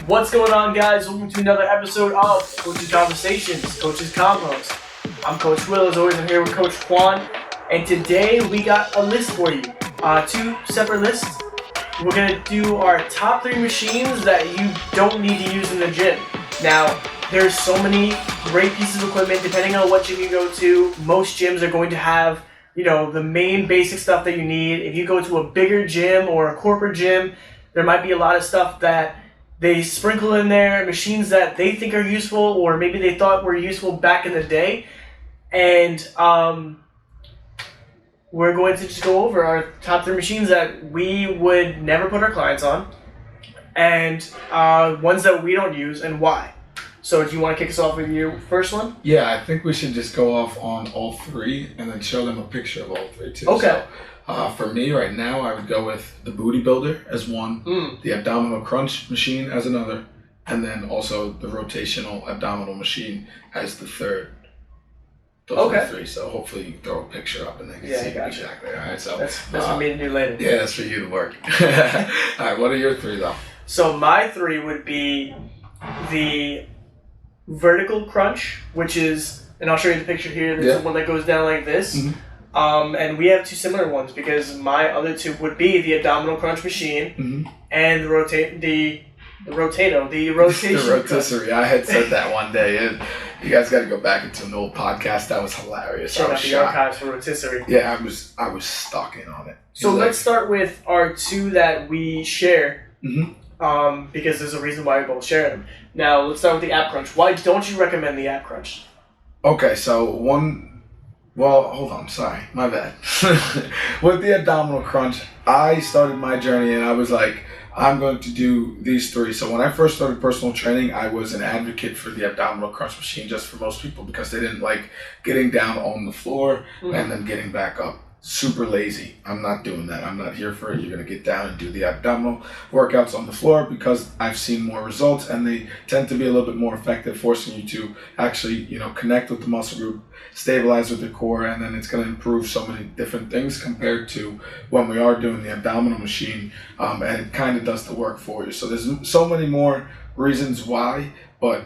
What's going on, guys? Welcome to another episode of Coaches Conversations, Coaches Convos. I'm Coach Will, as always. I'm here with Coach Juan, and today we got a list for you. Two separate lists. We're gonna do our top 3 machines that you don't need to use in the gym. Now, there's so many great pieces of equipment depending on what gym you go to. Most gyms are going to have, the main basic stuff that you need. If you go to a bigger gym or a corporate gym, there might be a lot of stuff that they sprinkle in there, machines that they think are useful or maybe they thought were useful back in the day. And we're going to just go over our top 3 machines that we would never put our clients on and ones that we don't use and why. So do you want to kick us off with your first one? Yeah, I think we should just go off on all 3 and then show them a picture of all 3 too. Okay. So, for me right now, I would go with the booty builder as one, the abdominal crunch machine as another, and then also the rotational abdominal machine as the third. Those are the 3, so hopefully you throw a picture up and they can see exactly. All right, so that's for me to do later. Yeah, that's for you to work. All right, what are your 3 though? So my 3 would be the vertical crunch, which is, and I'll show you the picture here. There's one that goes down like this. And we have 2 similar ones because my other 2 would be the abdominal crunch machine and the rotation. The rotisserie. I had said that one day. You guys got to go back into an old podcast. That was hilarious. Check out the archives for rotisserie. Yeah, I was stalking on it. So let's start with our 2 that we share. Because there's a reason why we both share them. Now let's start with the ab crunch. Why don't you recommend the ab crunch? Okay, so hold on, sorry, my bad. With the abdominal crunch, I started my journey and I was like, I'm going to do these 3. So when I first started personal training, I was an advocate for the abdominal crunch machine just for most people because they didn't like getting down on the floor and then getting back up. Super lazy. I'm not doing that. I'm not here for it. You're going to get down and do the abdominal workouts on the floor because I've seen more results and they tend to be a little bit more effective, forcing you to actually, connect with the muscle group, stabilize with the core, and then it's going to improve so many different things compared to when we are doing the abdominal machine, and it kind of does the work for you. So there's so many more reasons why, but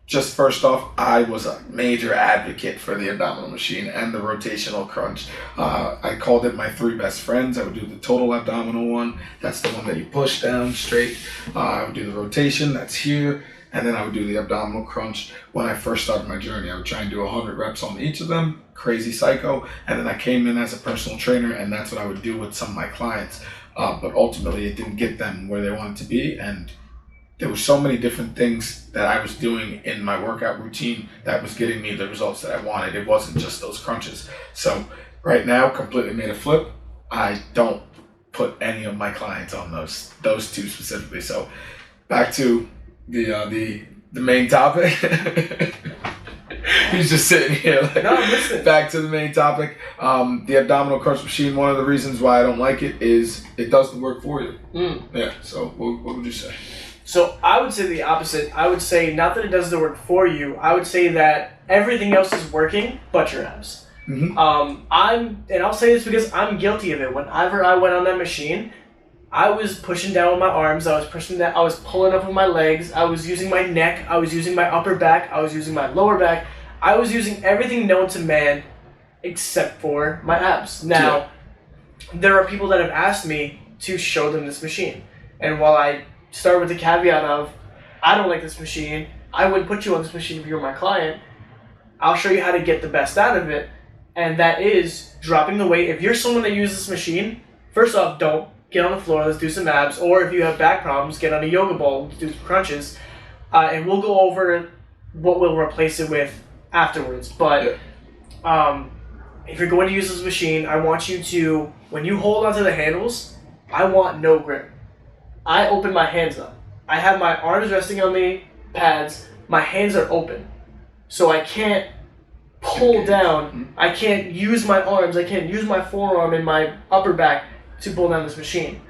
just first off, I was a major advocate for the abdominal machine and the rotational crunch. I called it my 3 best friends. I would do the total abdominal one. That's the one that you push down straight. I would do the rotation. That's here. And then I would do the abdominal crunch. When I first started my journey, I would try and do 100 reps on each of them. Crazy psycho. And then I came in as a personal trainer, and that's what I would do with some of my clients. But ultimately, it didn't get them where they wanted to be. And there were so many different things that I was doing in my workout routine that was getting me the results that I wanted. It wasn't just those crunches. So right now, completely made a flip. I don't put any of my clients on those 2 specifically. So back to the main topic. He's just sitting here. No, I'm listening. Back to the main topic. The abdominal crunch machine. One of the reasons why I don't like it is it does the work for you. Yeah. So what would you say? So I would say the opposite. I would say not that it does the work for you. I would say that everything else is working but your abs. And I'll say this because I'm guilty of it. Whenever I went on that machine, I was pushing down with my arms. I was pulling up with my legs. I was using my neck. I was using my upper back. I was using my lower back. I was using everything known to man except for my abs. Now, there are people that have asked me to show them this machine. And while I start with the caveat of, I don't like this machine, I wouldn't put you on this machine if you were my client, I'll show you how to get the best out of it. And that is dropping the weight. If you're someone that uses this machine, first off, don't get on the floor, let's do some abs. Or if you have back problems, get on a yoga ball, do some crunches. And we'll go over what we'll replace it with afterwards. But if you're going to use this machine, I want you to, when you hold onto the handles, I want no grip. I open my hands up. I have my arms resting on the pads. My hands are open. So I can't pull down. I can't use my arms. I can't use my forearm and my upper back to pull down this machine.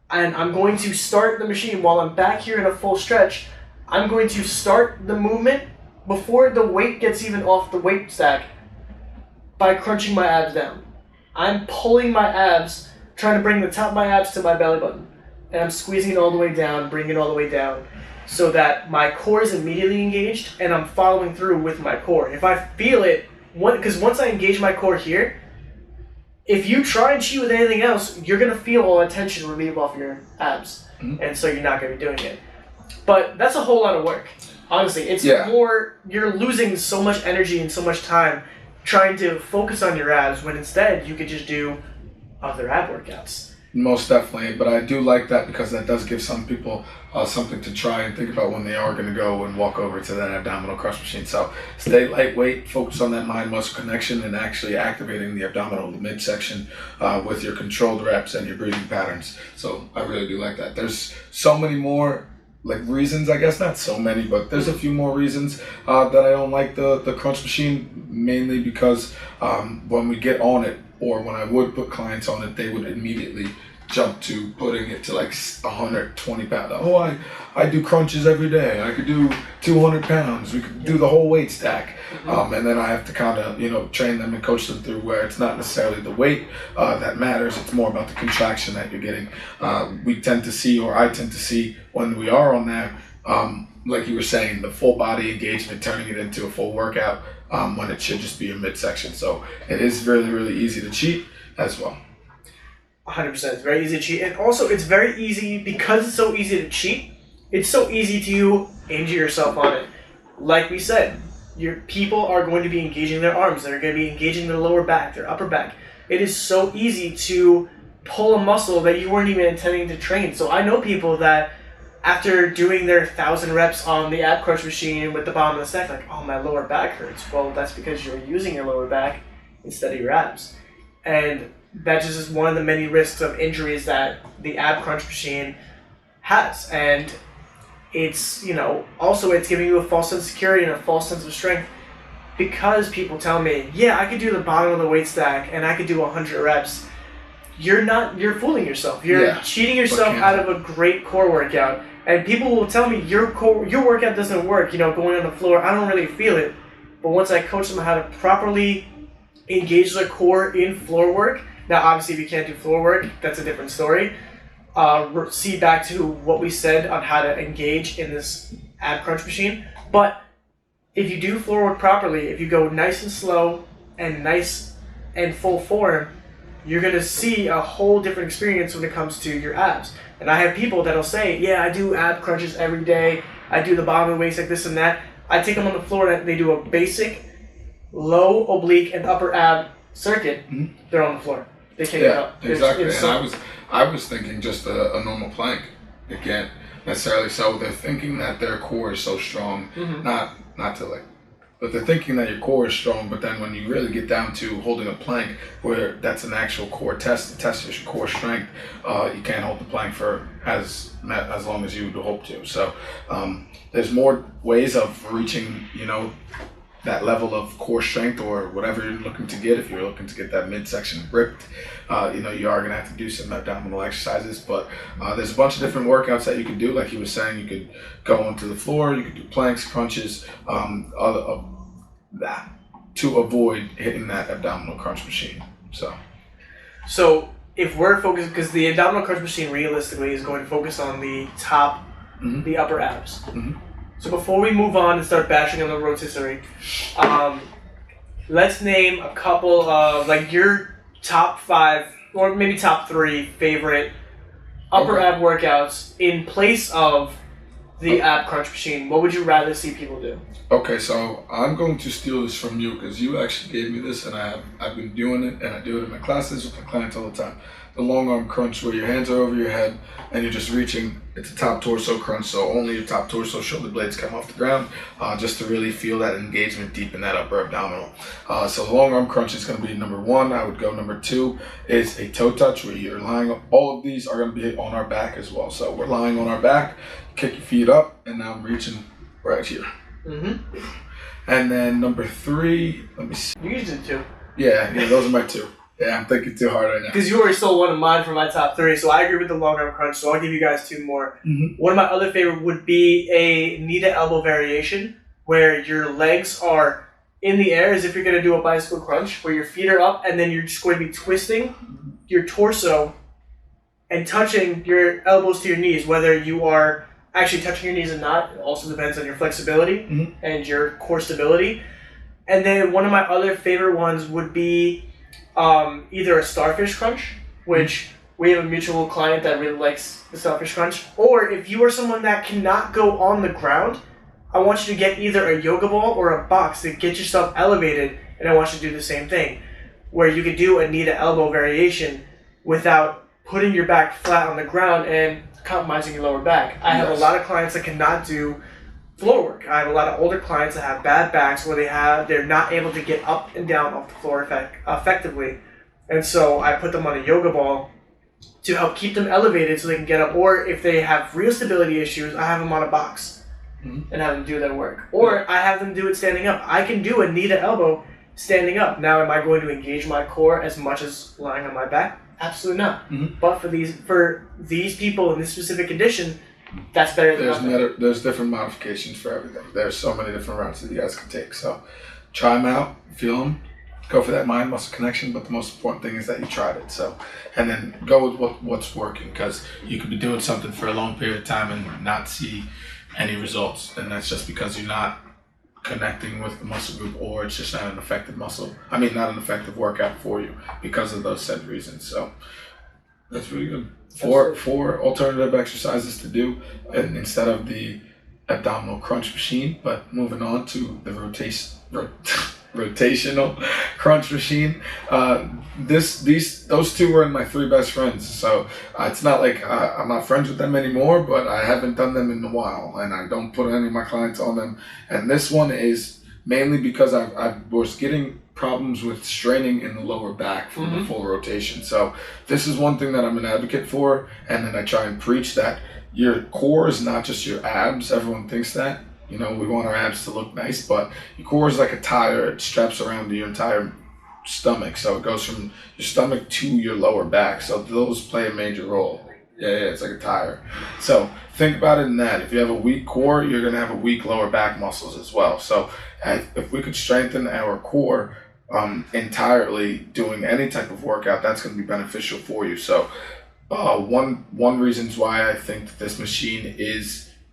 And I'm going to start the machine while I'm back here in a full stretch. I'm going to start the movement before the weight gets even off the weight stack by crunching my abs down. I'm pulling my abs, trying to bring the top of my abs to my belly button. and I'm squeezing it all the way down, bringing it all the way down, so that my core is immediately engaged and I'm following through with my core. If I feel it, because once I engage my core here, if you try and cheat with anything else, you're going to feel all that tension relieve off your abs. And so you're not going to be doing it. But that's a whole lot of work. Honestly, it's more, you're losing so much energy and so much time trying to focus on your abs when instead you could just do other ab workouts. Most definitely, but I do like that because that does give some people something to try and think about when they are going to go and walk over to that abdominal crunch machine. So stay lightweight, focus on that mind-muscle connection and actually activating the abdominal midsection with your controlled reps and your breathing patterns. So I really do like that. There's so many more reasons, I guess, not so many, but there's a few more reasons that I don't like the crunch machine, mainly because when we get on it, or when I would put clients on it, they would immediately jump to putting it to 120 pounds. Oh, I do crunches every day. I could do 200 pounds. We could do the whole weight stack. And then I have to kind of, train them and coach them through where it's not necessarily the weight that matters. It's more about the contraction that you're getting. We tend to see, or I tend to see when we are on that, like you were saying, the full body engagement, turning it into a full workout when it should just be a midsection. So it is really, really easy to cheat as well. 100%. It's very easy to cheat. And also, it's very easy, because it's so easy to cheat, it's so easy to injure yourself on it. Like we said, your people are going to be engaging their arms. They're going to be engaging their lower back, their upper back. It is so easy to pull a muscle that you weren't even intending to train. So I know people that after doing their 1,000 reps on the ab crunch machine with the bottom of the stack, like, oh, my lower back hurts. Well, that's because you're using your lower back instead of your abs. And that just is one of the many risks of injuries that the ab crunch machine has. And it's, also it's giving you a false sense of security and a false sense of strength, because people tell me, yeah, I could do the bottom of the weight stack and I could do 100 reps. You're fooling yourself. You're cheating yourself out of a great core workout. And people will tell me, your workout doesn't work, going on the floor. I don't really feel it. But once I coach them how to properly engage their core in floor work, now obviously if you can't do floor work, that's a different story. See back to what we said on how to engage in this ab crunch machine. But if you do floor work properly, if you go nice and slow and nice and full form, you're going to see a whole different experience when it comes to your abs. And I have people that'll say, yeah, I do ab crunches every day. I do the bottom of the waist like this and that. I take them on the floor and they do a basic low, oblique, and upper ab circuit. They're on the floor. They can't get up. Exactly. And I was thinking just a normal plank. They can't necessarily. So they're thinking that their core is so strong, not to but they're thinking that your core is strong, but then when you really get down to holding a plank, where that's an actual core test, to test your core strength, you can't hold the plank for as long as you would hope to. So there's more ways of reaching, that level of core strength or whatever you're looking to get. If you're looking to get that midsection ripped, you are going to have to do some abdominal exercises, but there's a bunch of different workouts that you can do. Like he was saying, you could go onto the floor, you could do planks, crunches, that to avoid hitting that abdominal crunch machine. So if we're focused, because the abdominal crunch machine realistically is going to focus on the top, the upper abs. So before we move on and start bashing on the rotisserie, let's name a couple of your top 5 or maybe top 3 favorite upper ab workouts in place of the ab crunch machine. What would you rather see people do? Okay, so I'm going to steal this from you because you actually gave me this, and I've been doing it, and I do it in my classes with my clients all the time. The long arm crunch, where your hands are over your head and you're just reaching. It's a top torso crunch, so only your top torso shoulder blades come off the ground, just to really feel that engagement deep in that upper abdominal. So the long arm crunch is going to be number 1. I would go number 2 is a toe touch, where you're lying. All of these are going to be on our back as well. So we're lying on our back, kick your feet up, and now I'm reaching right here. And then number 3, let me see. You usually do 2. Yeah, those are my 2. Yeah, I'm thinking too hard right now. Because you already stole one of mine for my top 3, so I agree with the long arm crunch, so I'll give you guys 2 more. One of my other favorite would be a knee to elbow variation, where your legs are in the air as if you're going to do a bicycle crunch, where your feet are up and then you're just going to be twisting your torso and touching your elbows to your knees, whether you are actually touching your knees or not. It also depends on your flexibility and your core stability. And then one of my other favorite ones would be either a starfish crunch, which we have a mutual client that really likes the starfish crunch. Or if you are someone that cannot go on the ground, I want you to get either a yoga ball or a box to get yourself elevated, and I want you to do the same thing, where you could do a knee to elbow variation without putting your back flat on the ground and compromising your lower back. I have a lot of clients that cannot do floor work. I have a lot of older clients that have bad backs where they're not able to get up and down off the floor effectively. And so I put them on a yoga ball to help keep them elevated so they can get up. Or if they have real stability issues, I have them on a box and have them do their work. Or I have them do it standing up. I can do a knee to elbow standing up. Now, am I going to engage my core as much as lying on my back? Absolutely not. But for these people in this specific condition, that's better than nothing. There's different modifications for everything. There's so many different routes that you guys can take. So try them out, feel them, go for that mind-muscle connection. But the most important thing is that you tried it. So, and then go with what's working, because you could be doing something for a long period of time and not see any results, and that's just because you're not connecting with the muscle group, or it's just not an effective not an effective workout for you because of those said reasons. So that's really good. Four alternative exercises to do instead of the abdominal crunch machine. But moving on to the rotational crunch machine. Those two were my three best friends. So it's not like I'm not friends with them anymore, but I haven't done them in a while, and I don't put any of my clients on them. And this one is mainly because I was getting problems with straining in the lower back from the full rotation. So this is one thing that I'm an advocate for, and then I try and preach that your core is not just your abs. Everyone thinks that. We want our abs to look nice, but your core is like a tire. It straps around your entire stomach. So it goes from your stomach to your lower back. So those play a major role. Yeah, it's like a tire. So think about it in that. If you have a weak core, you're going to have a weak lower back muscles as well. So if we could strengthen our core entirely doing any type of workout, that's going to be beneficial for you. So one reasons why I think that this machine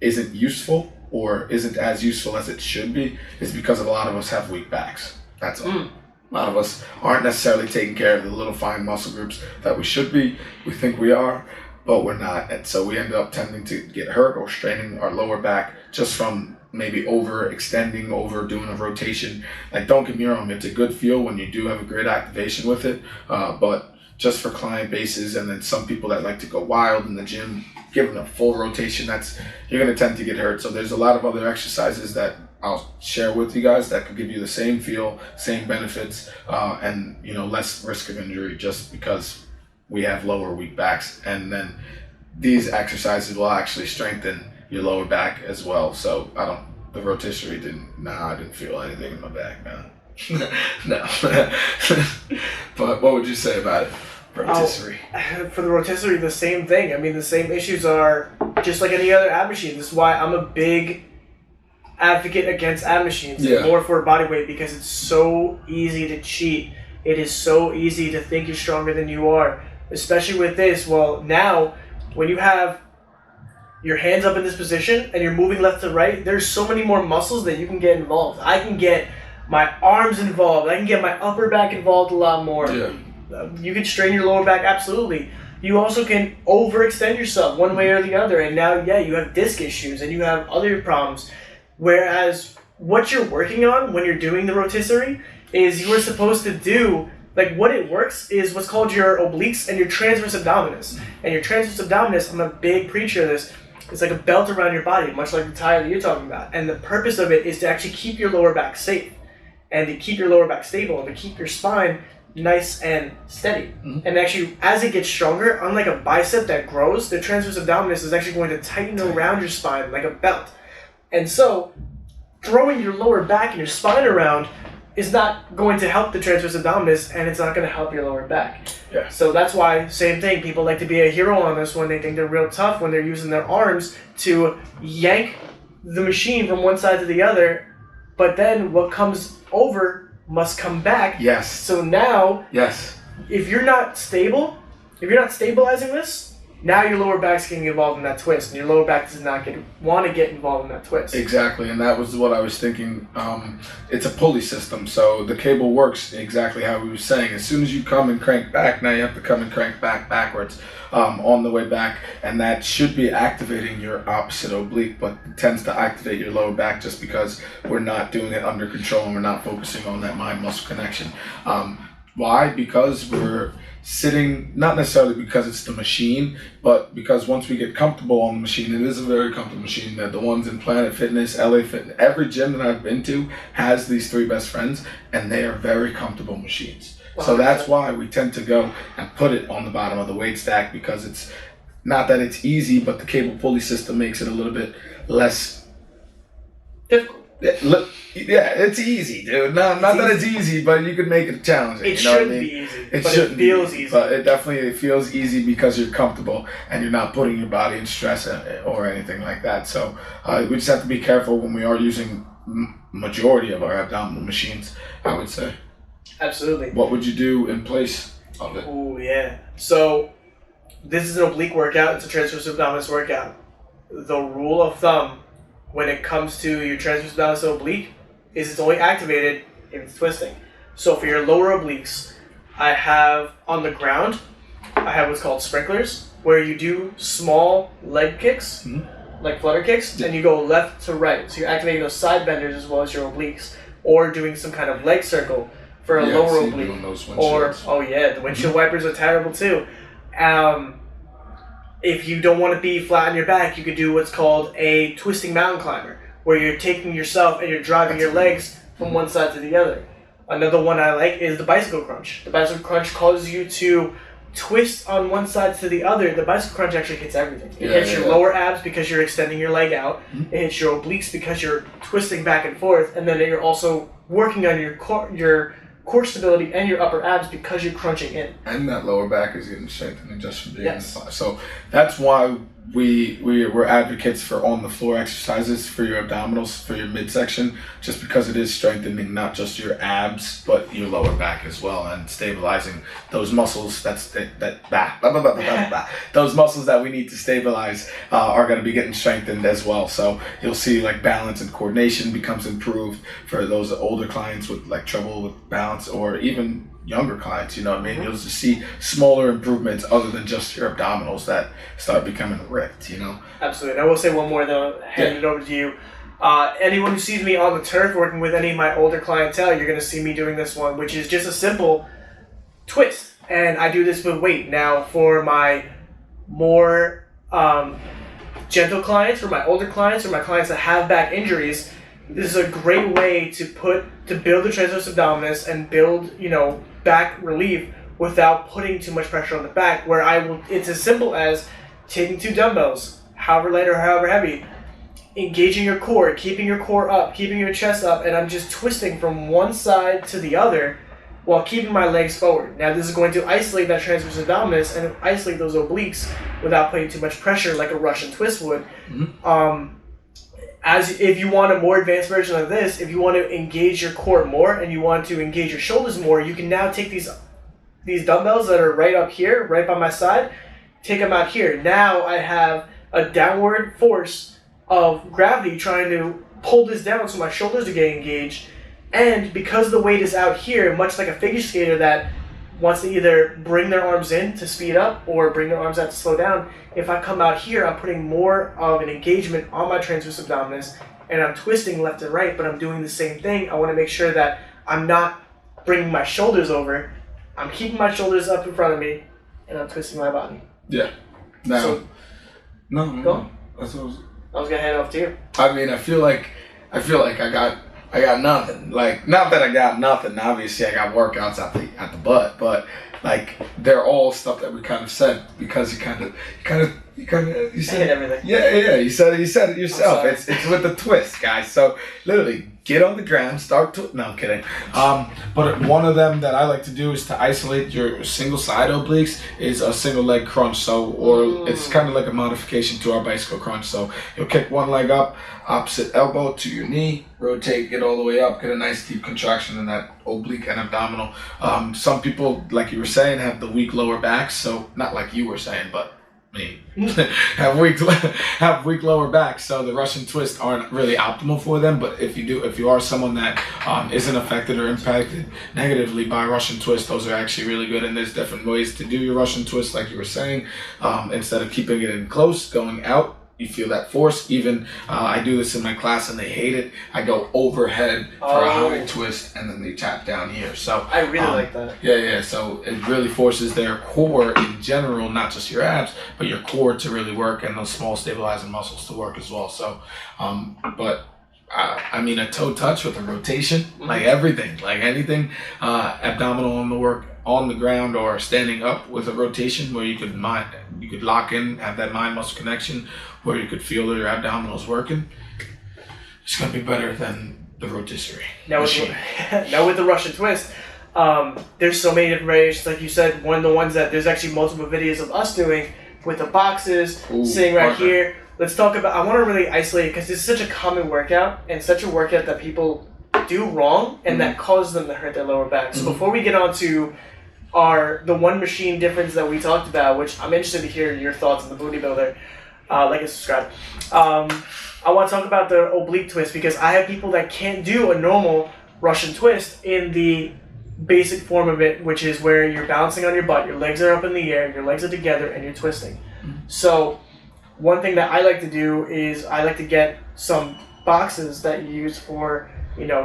isn't useful or isn't as useful as it should be is because a lot of us have weak backs. That's all. A lot of us aren't necessarily taking care of the little fine muscle groups that we should be. We think we are, but we're not. And so we end up tending to get hurt or straining our lower back just from maybe overextending, overdoing a rotation. Like, don't get me wrong, it's a good feel when you do have a great activation with it, but just for client bases, and then some people that like to go wild in the gym, giving a full rotation, you're going to tend to get hurt. So there's a lot of other exercises that I'll share with you guys that could give you the same feel, same benefits, and less risk of injury, just because we have lower weak backs. And then these exercises will actually strengthen your lower back as well. So the rotisserie I didn't feel anything in my back, man. No. But what would you say about it? Rotisserie. For the rotisserie, the same thing. I mean, the same issues are just like any other ab machine. This is why I'm a big advocate against ab machines, more for body weight, because it's so easy to cheat. It is so easy to think you're stronger than you are, especially with this. Well, now, when you have your hands up in this position and you're moving left to right, there's so many more muscles that you can get involved. I can get my arms involved. I can get my upper back involved a lot more. Yeah. You can strain your lower back, absolutely. You also can overextend yourself one way or the other, and now, you have disc issues and you have other problems. Whereas what you're working on when you're doing the rotisserie is you are supposed to do, like, what it works is what's called your obliques and your transverse abdominis. And your transverse abdominis, I'm a big preacher of this, it's like a belt around your body, much like the tire that you're talking about. And the purpose of it is to actually keep your lower back safe and to keep your lower back stable and to keep your spine nice and steady. And actually, as it gets stronger, unlike a bicep that grows, the transverse abdominis is actually going to tighten around your spine like a belt. And so, throwing your lower back and your spine around is not going to help the transverse abdominis, and it's not going to help your lower back. Yeah. So that's why, same thing, people like to be a hero on this when they think they're real tough, when they're using their arms to yank the machine from one side to the other, but then what comes over must come back. Yes. So now, if you're not stable, if you're not stabilizing this, now your lower back's getting involved in that twist, and your lower back does not want to get involved in that twist. Exactly, and that was what I was thinking. It's a pulley system, so the cable works exactly how we were saying. As soon as you come and crank back, now you have to come and crank backwards on the way back, and that should be activating your opposite oblique, but it tends to activate your lower back just because we're not doing it under control and we're not focusing on that mind-muscle connection. Why? Because we're sitting, not necessarily because it's the machine, but because once we get comfortable on the machine, it is a very comfortable machine. That the ones in Planet Fitness, LA Fitness, every gym that I've been to has these three best friends, and they are very comfortable machines. So that's why we tend to go and put it on the bottom of the weight stack, because it's not that it's easy, but the cable pulley system makes it a little bit less difficult. Yeah, it's easy, dude. Not that it's easy, but you could make it challenging. It shouldn't be easy. It feels easy. But it definitely feels easy because you're comfortable and you're not putting your body in stress or anything like that. So we just have to be careful when we are using majority of our abdominal machines, I would say. Absolutely. What would you do in place of it? Oh, yeah. So this is an oblique workout. It's a transverse abdominis workout. The rule of thumb when it comes to your transverse abdominis oblique is it's only activated if it's twisting. So for your lower obliques, I have on the ground, I have what's called sprinklers, where you do small leg kicks, like flutter kicks, and you go left to right. So you're activating those side benders as well as your obliques, or doing some kind of leg circle for a lower oblique. Or, the windshield wipers are terrible too. If you don't want to be flat on your back, you could do what's called a twisting mountain climber, where you're taking yourself and you're driving your legs from one side to the other. Another one I like is the bicycle crunch. The bicycle crunch causes you to twist on one side to the other. The bicycle crunch actually hits everything. It hits your lower abs because you're extending your leg out. It hits your obliques because you're twisting back and forth, and then you're also working on your core stability and your upper abs because you're crunching in. And that lower back is getting strengthened just from being in the spot. So that's why we're advocates for on the floor exercises for your abdominals, for your midsection, just because it is strengthening not just your abs but your lower back as well, and stabilizing those muscles. Those muscles that we need to stabilize are going to be getting strengthened as well. So you'll see like balance and coordination becomes improved for those older clients with like trouble with balance, or even younger clients, you know what I mean? You'll just see smaller improvements other than just your abdominals that start becoming ripped, you know? Absolutely. I will say one more though, hand it over to you. Anyone who sees me on the turf working with any of my older clientele, you're going to see me doing this one, which is just a simple twist. And I do this with weight. Now for my more gentle clients, or my older clients, or my clients that have back injuries, this is a great way to build the transverse abdominis and build, back relief without putting too much pressure on the back, where it's as simple as taking 2 dumbbells, however light or however heavy, engaging your core, keeping your core up, keeping your chest up, and I'm just twisting from one side to the other while keeping my legs forward. Now this is going to isolate that transverse abdominis and isolate those obliques without putting too much pressure like a Russian twist would. If you want a more advanced version of this, if you want to engage your core more and you want to engage your shoulders more, you can now take these dumbbells that are right up here, right by my side, take them out here. Now I have a downward force of gravity trying to pull this down so my shoulders are getting engaged. And because the weight is out here, much like a figure skater that wants to either bring their arms in to speed up or bring their arms out to slow down, if I come out here, I'm putting more of an engagement on my transverse abdominis, and I'm twisting left and right, but I'm doing the same thing. I want to make sure that I'm not bringing my shoulders over. I'm keeping my shoulders up in front of me, and I'm twisting my body. Yeah. Now, so, no. That's what I was gonna hand it off to you. I mean, I feel like I got nothing. Like, not that I got nothing. Obviously, I got workouts at the butt, but like they're all stuff that we kind of said because you said everything. Yeah. You said it yourself. It's with the twist, guys. So literally, get on the ground, start to. No, I'm kidding. But one of them that I like to do is to isolate your single side obliques is a single leg crunch. So, or it's kind of like a modification to our bicycle crunch. So you'll kick one leg up, opposite elbow to your knee, rotate, get all the way up, get a nice deep contraction in that oblique and abdominal. Some people, like you were saying, have the weak lower backs. So not like you were saying, but have weak lower backs, so the Russian twists aren't really optimal for them. But if you are someone that isn't affected or impacted negatively by Russian twist, those are actually really good. And there's different ways to do your Russian twist, like you were saying. Instead of keeping it in close, going out. You feel that force. Even I do this in my class and they hate it. I go overhead for a high twist and then they tap down here. So I really like that. Yeah. So it really forces their core in general, not just your abs, but your core to really work and those small stabilizing muscles to work as well. So, I mean, a toe touch with a rotation, like everything, like anything, abdominal on the work on the ground or standing up with a rotation where you could lock in, have that mind muscle connection where you could feel that your abdominals working. It's gonna be better than the rotisserie. Now with the Russian twist, there's so many different variations. Like you said, one of the ones that there's actually multiple videos of us doing with the boxes, sitting right here. Let's talk about, I want to really isolate it because this is such a common workout and such a workout that people do wrong and that causes them to hurt their lower back. So before we get on to the one machine difference that we talked about, which I'm interested to hear your thoughts on the booty builder, like and subscribe. I want to talk about the oblique twist because I have people that can't do a normal Russian twist in the basic form of it, which is where you're bouncing on your butt, your legs are up in the air, your legs are together, and you're twisting. So one thing that I like to do is I like to get some boxes that you use for,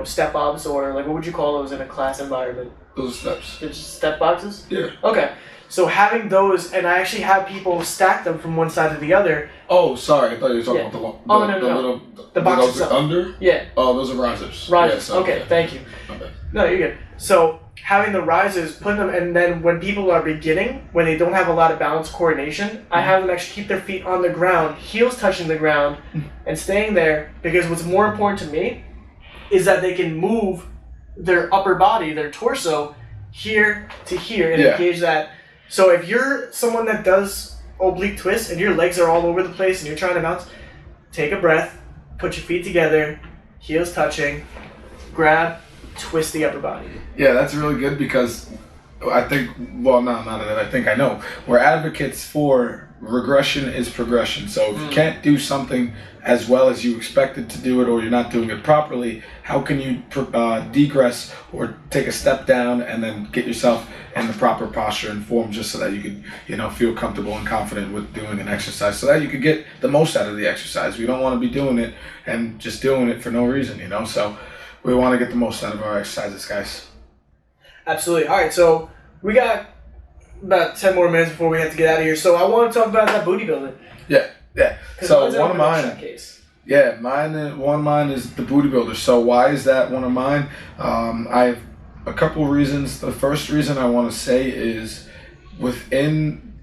step ups or like, what would you call those in a class environment? Those steps. Just step boxes? Yeah. Okay. So having those, and I actually have people stack them from one side to the other. Oh, sorry. I thought you were talking about the no. The boxes under? Yeah. Oh, those are risers. Risers. Yeah, okay, thank you. Okay. No, you're good. So having the risers, putting them, and then when people are beginning, when they don't have a lot of balance coordination, I have them actually keep their feet on the ground, heels touching the ground, and staying there, because what's more important to me is that they can move their upper body, their torso, here to here, and engage that. So if you're someone that does oblique twists and your legs are all over the place and you're trying to bounce, take a breath, put your feet together, heels touching, grab, twist the upper body. Yeah, that's really good because I think, well, not that I think I know, we're advocates for regression is progression. So if you can't do something as well as you expected to do it or you're not doing it properly, how can you degress or take a step down and then get yourself in the proper posture and form just so that you could, feel comfortable and confident with doing an exercise so that you could get the most out of the exercise. We don't want to be doing it and just doing it for no reason, so we want to get the most out of our exercises, guys. Absolutely. All right, so we got about 10 more minutes before we have to get out of here. So I want to talk about that booty builder. Yeah. So one of mine, one of mine is the booty builder. So why is that one of mine? I have a couple reasons. The first reason I want to say is within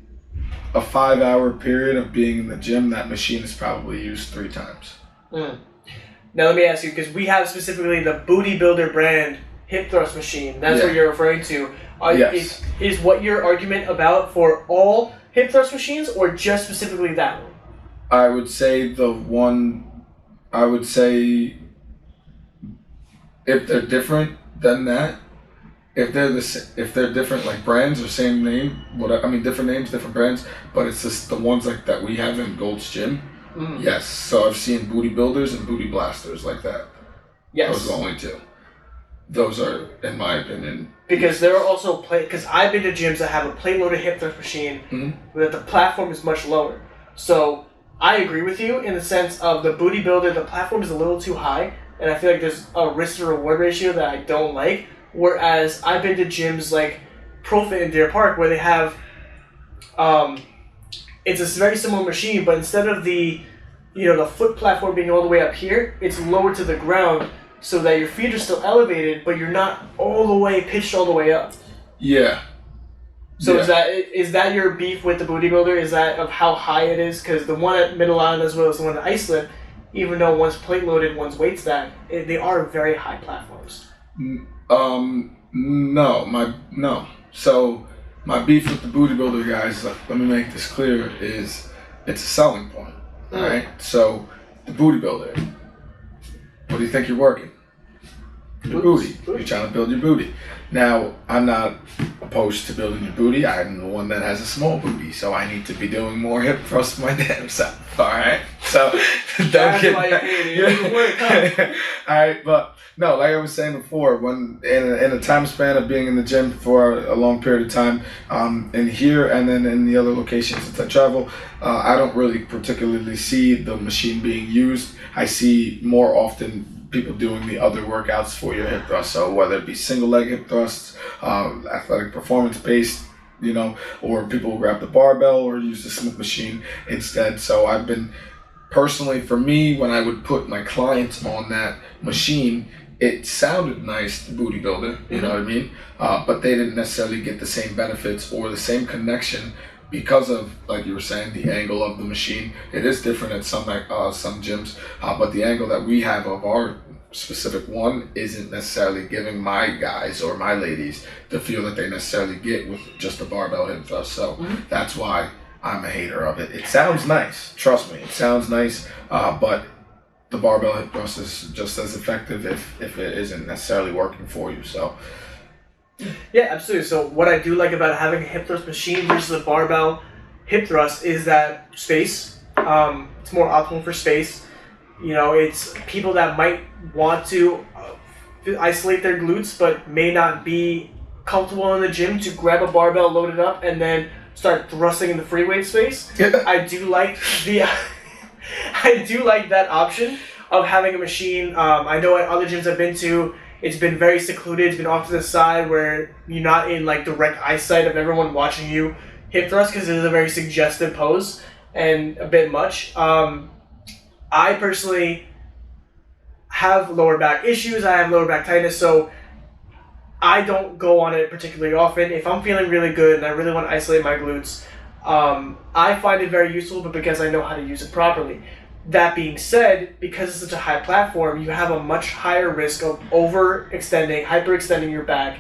a 5-hour period of being in the gym, that machine is probably used 3 times. Now let me ask you, because we have specifically the booty builder brand hip thrust machine. That's what you're referring to. Yes. Is what your argument about for all hip thrust machines or just specifically that one? I would say if they're different than that, if they're different like brands or same name, different names, different brands, but it's just the ones like that we have in Gold's Gym. Yes. So I've seen booty builders and booty blasters like that. Yes. Those are the only 2. Those are, in my opinion. Because there are also because I've been to gyms that have a plate loaded hip thrust machine that the platform is much lower. So I agree with you in the sense of the booty builder, the platform is a little too high, and I feel like there's a risk to reward ratio that I don't like. Whereas I've been to gyms like ProFit in Deer Park where they have, it's a very similar machine, but instead of the foot platform being all the way up here, it's lower to the ground so that your feet are still elevated, but you're not all the way pitched all the way up. Yeah. So is that your beef with the booty builder? Is that of how high it is? Because the one at Middle Island as well as the one at Ice Lift, even though one's plate loaded, one's weight stacked, they are very high platforms. No. So my beef with the booty builder guys, let me make this clear, is it's a selling point. Alright? So the booty builder, what do you think you're working? Your booty. You're trying to build your booty. Now, I'm not opposed to building your booty. I'm the one that has a small booty, so I need to be doing more hip thrusts my damn self. All right, so That's why you hate it. Work, huh? All right, but no, like I was saying before, when in a time span of being in the gym for a long period of time, in here and then in the other locations that I travel, I don't really particularly see the machine being used. I see more often people doing the other workouts for your hip thrust. So whether it be single leg hip thrusts, athletic performance based, or people grab the barbell or use the Smith machine instead. So I've been personally, for me, when I would put my clients on that machine, it sounded nice, the booty builder, you know what I mean? But they didn't necessarily get the same benefits or the same connection because of, like you were saying, the angle of the machine. It is different at some gyms, but the angle that we have of our specific one isn't necessarily giving my guys or my ladies the feel that they necessarily get with just a barbell hip thrust. So that's why I'm a hater of it. It sounds nice, trust me, it sounds nice, but the barbell hip thrust is just as effective if it isn't necessarily working for you. So yeah, absolutely. So what I do like about having a hip thrust machine versus a barbell hip thrust is that space. It's more optimal for space. It's people that might want to isolate their glutes but may not be comfortable in the gym to grab a barbell, load it up, and then start thrusting in the free weight space. I do like that option of having a machine. I know at other gyms I've been to, it's been very secluded. It's been off to the side where you're not in like direct eyesight of everyone watching you hip thrust because it is a very suggestive pose and a bit much. I personally have lower back issues. I have lower back tightness, so I don't go on it particularly often. If I'm feeling really good and I really want to isolate my glutes, I find it very useful, but because I know how to use it properly. That being said, because it's such a high platform, you have a much higher risk of overextending, hyperextending your back,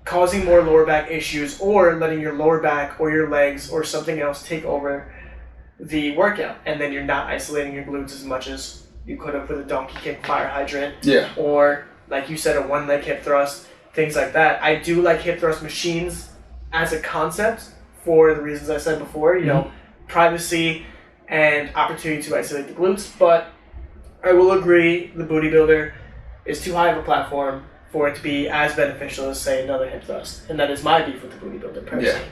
causing more lower back issues, or letting your lower back or your legs or something else take over the workout, and then you're not isolating your glutes as much as you could have with a donkey kick fire hydrant, or like you said, a one leg hip thrust, things like that. I do like hip thrust machines as a concept for the reasons I said before, privacy and opportunity to isolate the glutes, but I will agree the booty builder is too high of a platform for it to be as beneficial as, say, another hip thrust, and that is my beef with the booty builder personally.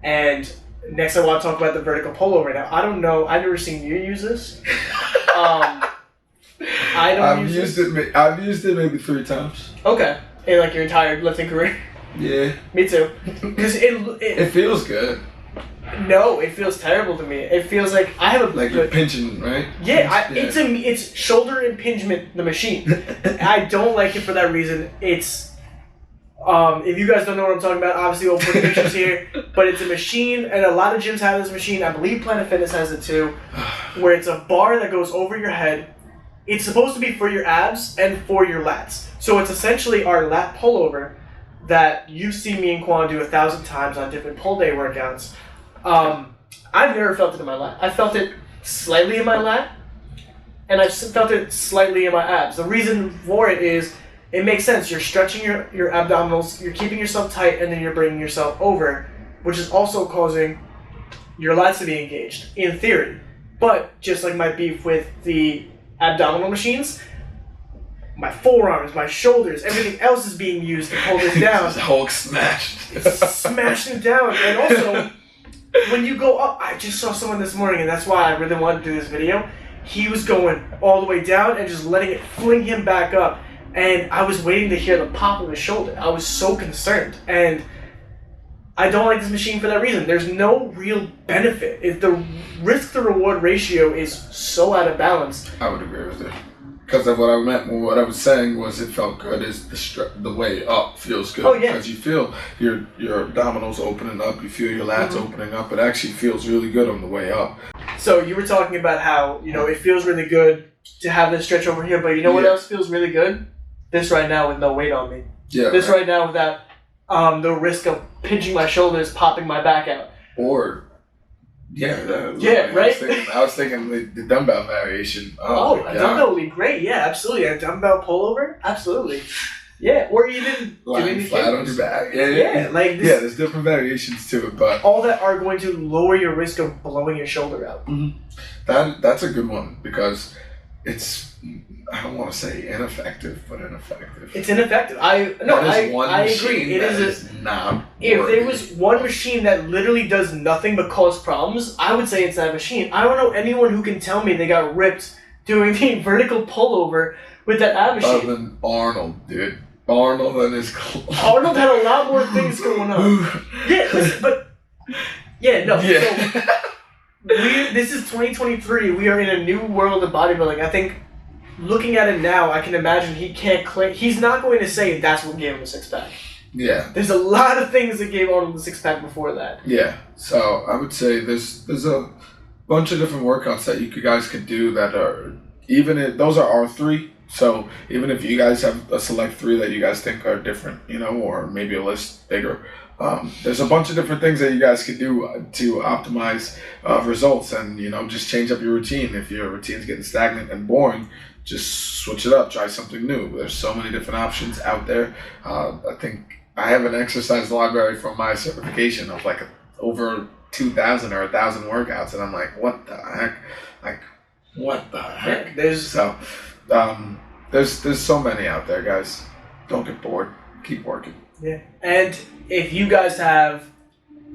And next, I want to talk about the vertical pullover. Now, I don't know. I've never seen you use this. I've used it maybe 3 times. Okay, in like your entire lifting career. Yeah. Me too. Because it feels good. No, it feels terrible to me. It feels like I have a you're pinching, right? Yeah, it's shoulder impingement. The machine. I don't like it for that reason. It's. If you guys don't know what I'm talking about, obviously we'll put pictures here, but it's a machine, and a lot of gyms have this machine. I believe Planet Fitness has it too, where it's a bar that goes over your head. It's supposed to be for your abs and for your lats. So it's essentially our lat pullover that you see me and Quan do 1,000 times on different pull day workouts. I've never felt it in my lat. I felt it slightly in my lat, and I felt it slightly in my abs. The reason for it is, it makes sense. You're stretching your abdominals, you're keeping yourself tight, and then you're bringing yourself over, which is also causing your lats to be engaged, in theory. But just like my beef with the abdominal machines, my forearms, my shoulders, everything else is being used to pull this down. It's Hulk smashed. Smashing it down. And also, when you go up, I just saw someone this morning, and that's why I really wanted to do this video. He was going all the way down and just letting it fling him back up. And I was waiting to hear the pop of his shoulder. I was so concerned. And I don't like this machine for that reason. There's no real benefit. The risk-to-reward ratio is so out of balance. I would agree with it. Because of what I meant, what I was saying was it felt good. Is the way up feels good. Oh, yeah. Because you feel your abdominals opening up, you feel your lats opening up. It actually feels really good on the way up. So you were talking about how, it feels really good to have this stretch over here, but you know what else feels really good? This right now with no weight on me. Yeah. This right now without the risk of pinching my shoulders, popping my back out. Or, right? I was thinking the dumbbell variation. A dumbbell would be great. Yeah, absolutely. A dumbbell pullover? Absolutely. Yeah, or even lying flat on your back. Yeah, like this, there's different variations to it, but all that are going to lower your risk of blowing your shoulder out. Mm-hmm. That's a good one because it's, I don't want to say ineffective, but ineffective. It's ineffective. I agree. It is not. If there was one machine that literally does nothing but cause problems, I would say it's that machine. I don't know anyone who can tell me they got ripped doing the vertical pullover with that ab machine. Other than Arnold, dude. Arnold and his Arnold had a lot more things going on. Yeah, listen, but no. Yeah. So, this is 2023. We are in a new world of bodybuilding. I think, looking at it now, I can imagine he can't claim. He's not going to say that's what gave him a six pack. Yeah. There's a lot of things that gave Arnold the six pack before that. Yeah. So I would say there's a bunch of different workouts that you guys could do that are those are R3. So even if you guys have a select 3 that you guys think are different, or maybe a list bigger, there's a bunch of different things that you guys could do to optimize results and, just change up your routine. If your routine's getting stagnant and boring, just switch it up, try something new. There's so many different options out there. I think I have an exercise library from my certification of like over 2,000 or 1,000 workouts, and I'm like, what the heck? Like, what the heck? There's so many out there, guys. Don't get bored. Keep working. Yeah. And if you guys have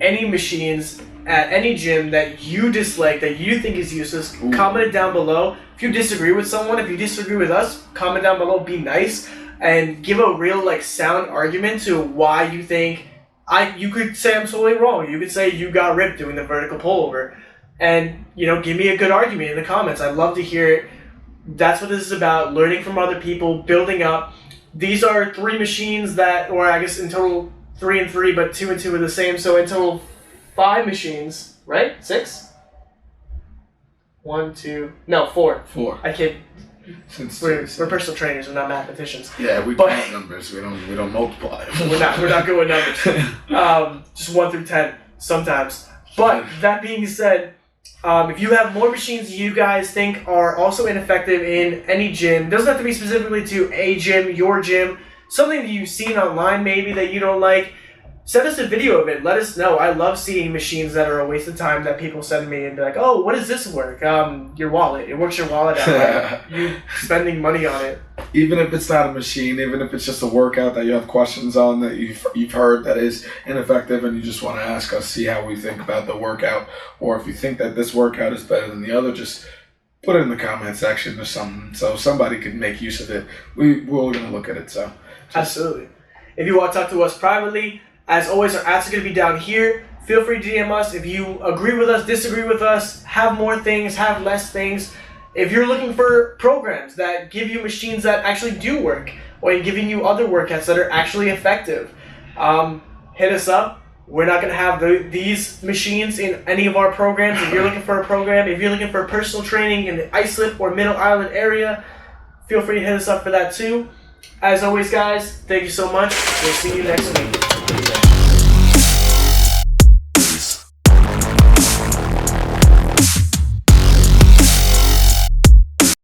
any machines at any gym that you dislike, that you think is useless, comment it down below. If you disagree with someone, if you disagree with us, comment down below. Be nice and give a real sound argument to why you think you could say I'm totally wrong. You could say you got ripped doing the vertical pullover. And, give me a good argument in the comments. I'd love to hear it. That's what this is about, learning from other people, building up. These are 3 machines or I guess in total 3 and 3, but 2 and 2 are the same. So in total 5 machines, right? 6? 1, 2, no, 4. 4. I can't. Since we're personal trainers, we're not mathematicians. Yeah, we count numbers. We don't multiply. we're not good with numbers. Just 1 through 10 sometimes. But that being said, if you have more machines you guys think are also ineffective in any gym, doesn't have to be specifically to a gym, your gym, something that you've seen online maybe that you don't like, send us a video of it. Let us know. I love seeing machines that are a waste of time that people send me and be like, oh, what does this work? Your wallet. It works your wallet out. You spending money on it. Even if it's not a machine, even if it's just a workout that you have questions on that you've heard that is ineffective and you just want to ask us, see how we think about the workout, or if you think that this workout is better than the other, just put it in the comment section or something so somebody can make use of it. We're going to look at it. So absolutely. If you want to talk to us privately, as always, our ads are going to be down here. Feel free to DM us if you agree with us, disagree with us, have more things, have less things. If you're looking for programs that give you machines that actually do work, or giving you other workouts that are actually effective, hit us up. We're not going to have these machines in any of our programs. If you're looking for a program, if you're looking for personal training in the Islip or Middle Island area, feel free to hit us up for that too. As always, guys, thank you so much. We'll see you next week.